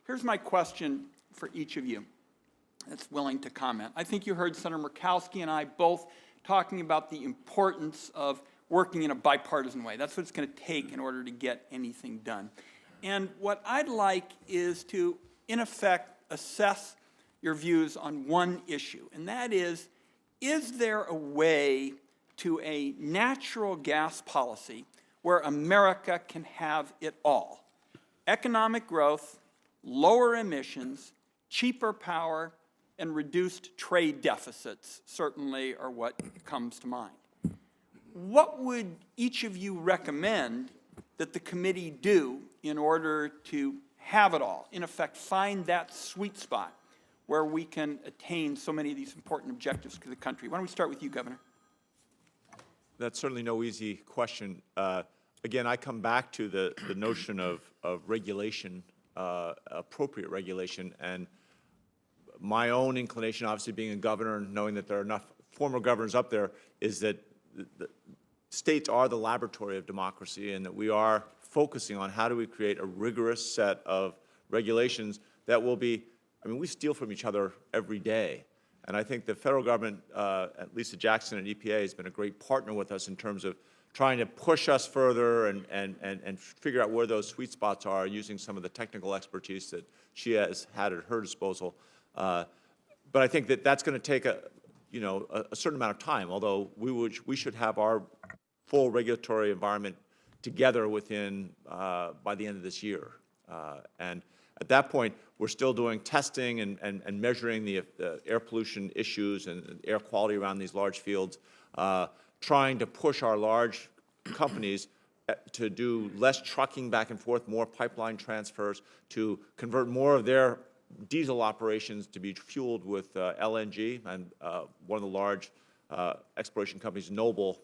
Here's my question for each of you that's willing to comment. I think you heard Senator Murkowski and I both talking about the importance of working in a bipartisan way. That's what it's going to take in order to get anything done. And what I'd like is to, in effect, assess your views on one issue, and that is there a way to a natural gas policy where America can have it all? Economic growth, lower emissions, cheaper power, and reduced trade deficits certainly are what comes to mind. What would each of you recommend that the committee do in order to have it all? In effect, find that sweet spot where we can attain so many of these important objectives to the country. Why don't we start with you, Governor? That's certainly no easy question. Again, I come back to the notion of regulation, appropriate regulation, and my own inclination, obviously being a governor and knowing that there are enough former governors up there, is that the states are the laboratory of democracy, and that we are focusing on how do we create a rigorous set of regulations that will be, I mean, we steal from each other every day. And I think the federal government, Lisa Jackson at EPA, has been a great partner with us in terms of trying to push us further and figure out where those sweet spots are using some of the technical expertise that she has had at her disposal. But I think that that's going to take a certain amount of time, although we should have our full regulatory environment together within by the end of this year. And at that point, we're still doing testing and measuring the air pollution issues and air quality around these large fields, trying to push our large companies to do less trucking back and forth, more pipeline transfers, to convert more of their diesel operations to be fueled with LNG. And one of the large exploration companies, Noble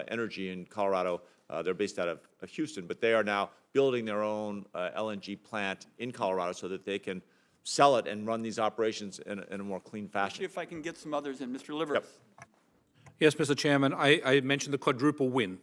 Energy in Colorado, they're based out of Houston, but they are now building their own LNG plant in Colorado so that they can sell it and run these operations in a more clean fashion. See if I can get some others in. Mr. Livers. Yep. Yes, Mr. Chairman, I mentioned the quadruple win.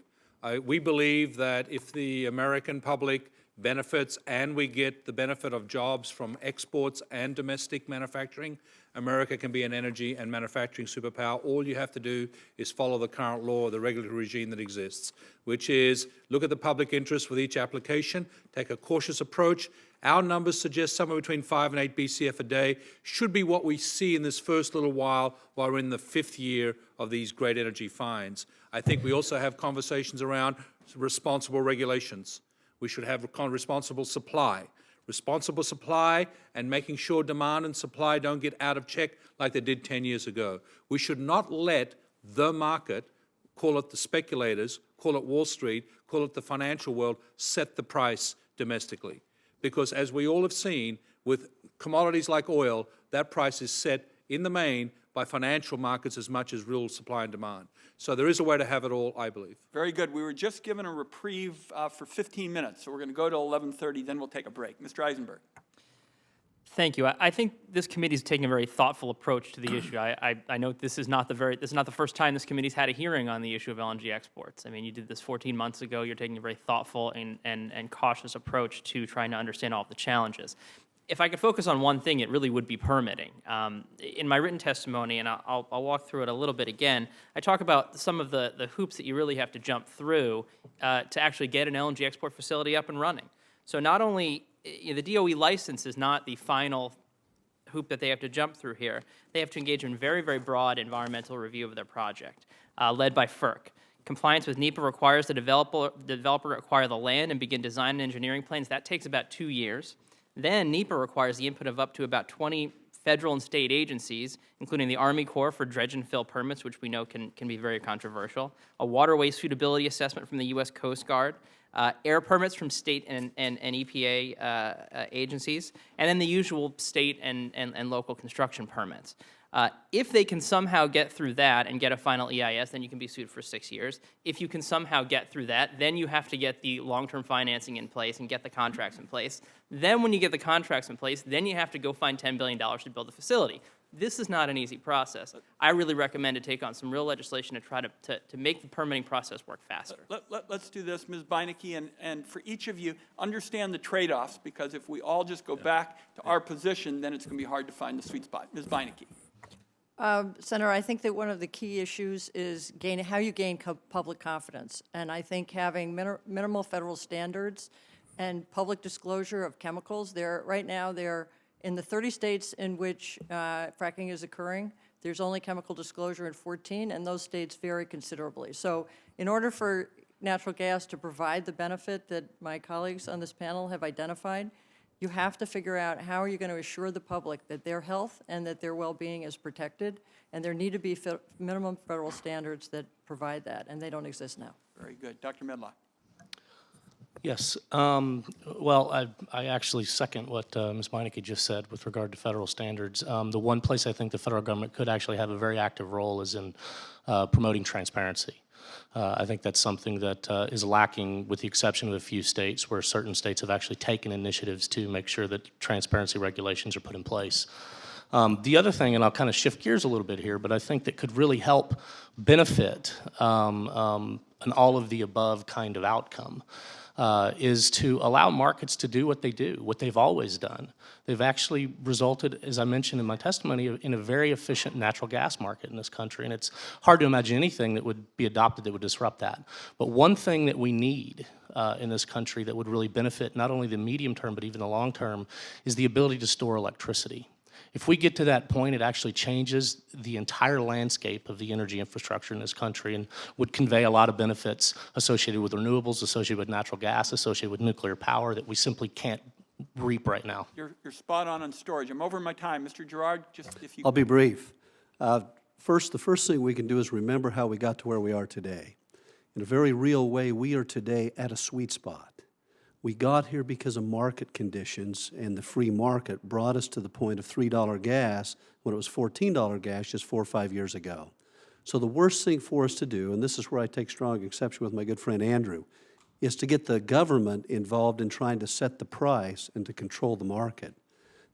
We believe that if the American public benefits and we get the benefit of jobs from exports and domestic manufacturing, America can be an energy and manufacturing superpower. All you have to do is follow the current law, the regulatory regime that exists, which is look at the public interest with each application, take a cautious approach. Our numbers suggest somewhere between 5 and 8 BCF a day should be what we see in this first little while we're in the 5th year of these great energy finds. I think we also have conversations around responsible regulations. We should have responsible supply. Responsible supply and making sure demand and supply don't get out of check like they did 10 years ago. We should not let the market, call it the speculators, call it Wall Street, call it the financial world, set the price domestically. Because as we all have seen, with commodities like oil, that price is set in the main by financial markets as much as real supply and demand. So there is a way to have it all, I believe. Very good. We were just given a reprieve for 15 minutes, so we're going to go to 11:30, then we'll take a break. Mr. Eisenberg. Thank you. I think this committee is taking a very thoughtful approach to the issue. I know this is not the first time this committee's had a hearing on the issue of LNG exports. I mean, you did this 14 months ago. You're taking a very thoughtful and cautious approach to trying to understand all of the challenges. If I could focus on one thing, it really would be permitting. In my written testimony, and I'll walk through it a little bit again, I talk about some of the hoops that you really have to jump through to actually get an LNG export facility up and running. So not only, the DOE license is not the final hoop that they have to jump through here. They have to engage in very, very broad environmental review of their project, led by FERC. Compliance with NEPA requires the developer acquire the land and begin design and engineering plans. That takes about 2 years. Then NEPA requires the input of up to about 20 federal and state agencies, including the Army Corps for dredge and fill permits, which we know can be very controversial, a waterway suitability assessment from the U.S. Coast Guard, air permits from state and EPA agencies, and then the usual state and local construction permits. If they can somehow get through that and get a final EIS, then you can be sued for 6 years. If you can somehow get through that, then you have to get the long-term financing in place and get the contracts in place. Then when you get the contracts in place, then you have to go find $10 billion to build the facility. This is not an easy process. I really recommend to take on some real legislation to try to make the permitting process work faster. Let's do this, Ms. Beinecke, and for each of you, understand the trade-offs, because if we all just go back to our position, then it's going to be hard to find the sweet spot. Ms. Beinecke. Senator, I think that one of the key issues is how you gain public confidence. And I think having minimal federal standards and public disclosure of chemicals, right now they're in the 30 states in which fracking is occurring. There's only chemical disclosure in 14, and those states vary considerably. So in order for natural gas to provide the benefit that my colleagues on this panel have identified, you have to figure out how are you going to assure the public that their health and that their well-being is protected, and there need to be minimum federal standards that provide that, and they don't exist now. Very good. Dr. Medlock. Yes. Well, I actually second what Ms. Meinecke just said with regard to federal standards. The one place I think the federal government could actually have a very active role is in promoting transparency. I think that's something that is lacking, with the exception of a few states, where certain states have actually taken initiatives to make sure that transparency regulations are put in place. The other thing, and I'll kind of shift gears a little bit here, but I think that could really help benefit an all-of-the-above kind of outcome, is to allow markets to do what they do, what they've always done. They've actually resulted, as I mentioned in my testimony, in a very efficient natural gas market in this country, and it's hard to imagine anything that would be adopted that would disrupt that. But one thing that we need in this country that would really benefit not only the medium term but even the long term is the ability to store electricity. If we get to that point, it actually changes the entire landscape of the energy infrastructure in this country and would convey a lot of benefits associated with renewables, associated with natural gas, associated with nuclear power that we simply can't reap right now. You're spot on storage. I'm over my time. Mr. Gerard, just if you... I'll be brief. The first thing we can do is remember how we got to where we are today. In a very real way, we are today at a sweet spot. We got here because of market conditions, and the free market brought us to the point of $3 gas when it was $14 gas just 4 or 5 years ago. So the worst thing for us to do, and this is where I take strong exception with my good friend Andrew, is to get the government involved in trying to set the price and to control the market.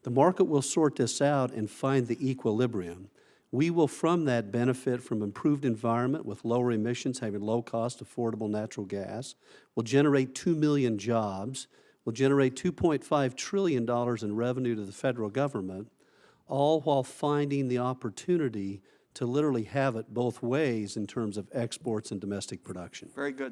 The market will sort this out and find the equilibrium. We will, from that, benefit from improved environment with lower emissions, having low-cost, affordable natural gas. We'll generate 2 million jobs. We'll generate $2.5 trillion in revenue to the federal government, all while finding the opportunity to literally have it both ways in terms of exports and domestic production. Very good.